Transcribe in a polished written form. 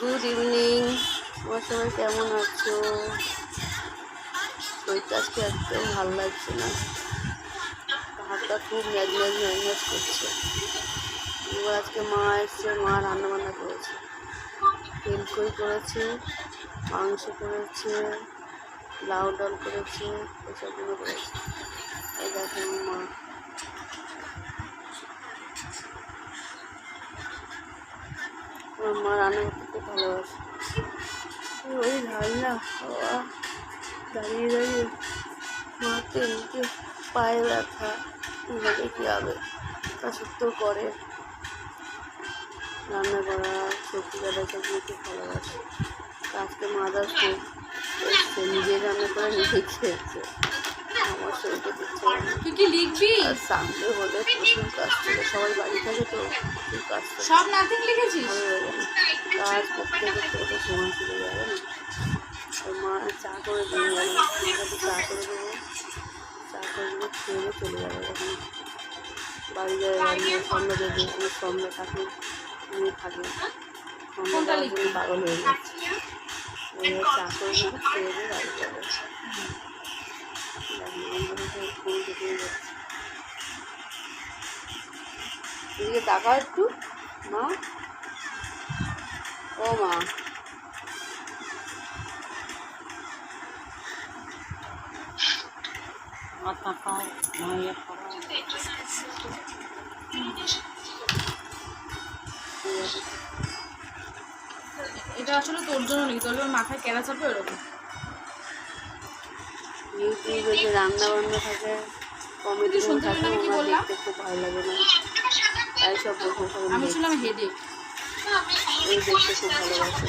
Good evening, তোমার সবাই কেমন আছো? শরীরটা আজকে একদম ভালো লাগছে না, হাতটা খুব ম্যাজ করছে। এবার আজকে মা এসছে, মা রান্নাবান্না করেছে, তেলকই করেছে, মাংস করেছে, লাউ ডাল করেছে, এসবগুলো করেছে। এই দেখো মা রান্না করতে খুব ভালোবাসে। ওই রান্না খাওয়া, দাঁড়িয়ে দাঁড়িয়ে মাকে মুখে পায়ে ব্যথা, এভাবে কী হবে? তা সত্ত্বেও করে রান্না করা, সবজি কাটা, সবগুলো খুব ভালোবাসে। আজকে মাদার খুব এসছে, নিজে রান্না করে নিজে খেয়েছে। আমার শরীরটা দিচ্ছে তুই কি লিখবি? আর সামনে হলে প্রচুর কাজ ছিল, সবাই বাড়ি থাকে তো প্রচুর কাজ ছিল। সব নাথিং লিখেছিস? কাজ করতে করতে কত সময় চলে যাবে না। আর মা চা করে দিয়ে গেল, মাকে চা করে দেবো, চা করে দেবো, খেয়ে চলে যাবে। তখন বাড়ি যায়, বাড়ি সন্ধ্যা দেবে, আমার সন্ধ্যা থাকে, আমি থাকি, সন্ধ্যা দেওয়ার জন্য পাগল হয়ে যাচ্ছে। এবার চা করে দেবো, খেয়ে দিয়ে বাড়ি যাবে। এদিকে তাকাও একটু মা, ও মা, তাকাও, এটা আসলে তোর জন্য নাকি? তোর মাথায় কেরা চাপে ওরকম? ইউটিউবে যে রান্না বান্না থাকে, কমেডি থাকে, আমার দেখতে খুব ভালো লাগে না, তাই সব বসে আমি ছিলাম হেডেক, এই দেখতে খুব ভালোবাসে।